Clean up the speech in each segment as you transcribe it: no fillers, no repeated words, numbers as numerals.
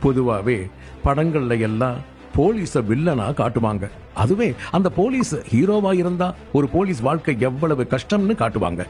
பொதுவாவே படங்கள்ல எல்லாம் போலீஸ வில்லனா காட்டுவாங்க. அதுவே அந்த போலீஸ் ஹீரோவா இருந்தா ஒரு போலீஸ் வாழ்க்கை எவ்வளவு கஷ்டம்னு காட்டுவாங்க.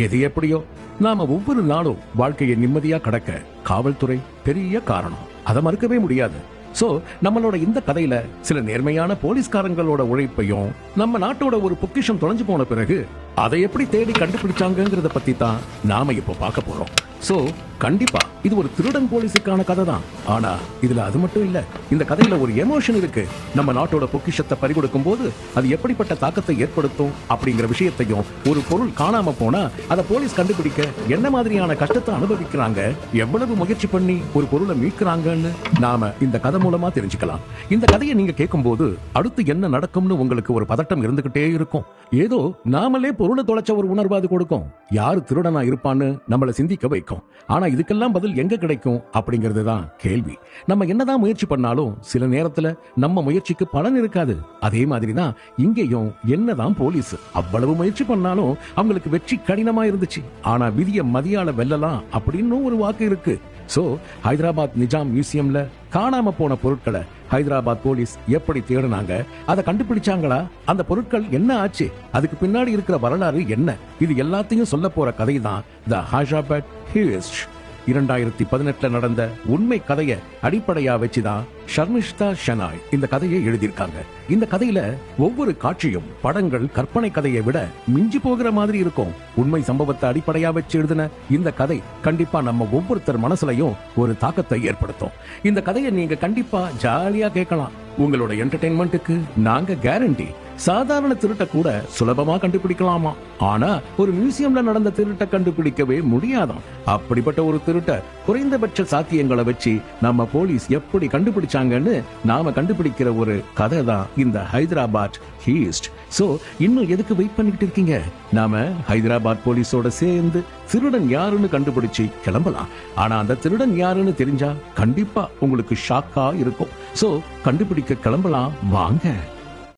எது எப்படியோ நாம ஒவ்வொரு நாளும் வாழ்க்கையை நிம்மதியா கடக்க காவல்துறை பெரிய காரணம். அதை மறுக்கவே முடியாது. சோ நம்மளோட இந்த கதையில சில நேர்மையான போலீஸ்காரங்களோட உழைப்பையும் நம்ம நாட்டோட ஒரு பொக்கிஷம் தொலைஞ்சு போன பிறகு அதை எப்படி தேடி கண்டுபிடிச்சாங்கிறத பத்தி தான் நாம இப்போ பார்க்க போறோம். சோ கண்டிப்பா இது ஒரு திருடன் போலீஸுக்கான கதை தான். ஆனா இதுல அது மட்டும் இல்ல, இந்த கதையில ஒரு எமோஷன் இருக்கு. நம்ம நாட்டோட பொக்கிஷத்தை பறிகொடுக்கும் போது அது எப்படிப்பட்ட தாக்கத்தை ஏற்படுத்தும் அப்படிங்கிற விஷயத்தையும், ஒரு பொருள் காணாம போனா அதை போலீஸ் கண்டுபிடிக்க என்ன மாதிரியான கஷ்டத்தை அனுபவிக்கிறாங்க, எவ்வளவு முயற்சி பண்ணி ஒரு பொருளை மீட்கிறாங்கன்னு நாம இந்த கதை மூலமா தெரிஞ்சுக்கலாம். இந்த கதையை நீங்க கேட்கும் போது அடுத்து என்ன நடக்கும்னு உங்களுக்கு ஒரு பதட்டம் இருந்துகிட்டே இருக்கும். ஏதோ நாமளே பொருளை தொலைச்ச ஒரு உணர்வு அது கொடுக்கும். யாரு திருடனா இருப்பான்னு நம்மளை சிந்திக்க வைக்கும். ஆனா இதுக்கெல்லாம் பதில் எங்க கிடைக்கும் அப்படிங்கிறது தான் கேள்வி. நம்ம என்னதான் முயற்சி பண்ணாலும் சில நேரத்துல நம்ம முயற்சிக்கு பலன் இருக்காது. அதே மாதிரிதான் இங்கேயும் என்னதான் போலீஸ் அவ்வளவு முயற்சி பண்ணாலும் அவங்களுக்கு வெற்றி கடினமா இருந்துச்சு. ஆனா விதிய மதியால வெல்லலாம் அப்படின்னு ஒரு வாக்கு இருக்கு. சோ ஹைதராபாத் நிஜாம் மியூசியம்ல காணாம போன பொருட்களை ஹைதராபாத் போலீஸ் எப்படி தேடினாங்க, அதை கண்டுபிடிச்சாங்களா, அந்த பொருட்கள் என்ன ஆச்சு, அதுக்கு பின்னாடி இருக்கிற வரலாறு என்ன, இது எல்லாத்தையும் சொல்ல போற கதை தான் தி ஹைதராபாத் ஹீஸ்ட். 2018 நடந்த உண்மை கதையை அடிப்படையா வச்சுதான் ஷர்மிஷ்தா ஷனாய் இந்த கதையை எழுதியிருக்காங்க. இந்த கதையில ஒவ்வொரு காட்சியும் படங்கள் கற்பனை கதையை விட மிஞ்சி போகிற மாதிரி இருக்கும். உண்மை சம்பவத்தை அடிப்படையா வச்சு எழுதின இந்த கதை கண்டிப்பா நம்ம ஒவ்வொருத்தர் மனசுலையும் ஒரு தாக்கத்தை ஏற்படுத்தும். இந்த கதையை நீங்க கண்டிப்பா ஜாலியா கேட்கலாம். உங்களோட என்டர்டெயின்மெண்ட்டுக்கு நாங்க கேரண்டி. சாதாரண திருட்ட கூட சுலபமா கண்டுபிடிக்கலாமா, ஆனா ஒரு மியூசியம்ல நடந்த திருட்ட கண்டுபிடிக்கவே முடியாதாம். அப்படிப்பட்ட ஒரு திருட்ட குறைந்தபட்ச சாத்தியங்களை வச்சு நம்ம போலீஸ் எப்படி கண்டுபிடிச்சாங்கன்னு நாம கண்டுபிடிக்கிற ஒரு கதை தான் இந்த ஹைதராபாத் ஹீஸ்ட். சோ இன்னும் எதுக்கு வெயிட் பண்ணிக்கிட்டு இருக்கீங்க? நாம ஹைதராபாத் போலீஸோட சேர்ந்து திருடன் யாருன்னு கண்டுபிடிச்சு கிளம்பலாம். ஆனா அந்த திருடன் யாருன்னு தெரிஞ்சா கண்டிப்பா உங்களுக்கு ஷாக்கா இருக்கும். சோ கண்டுபிடிக்க கிளம்பலாம் வாங்க.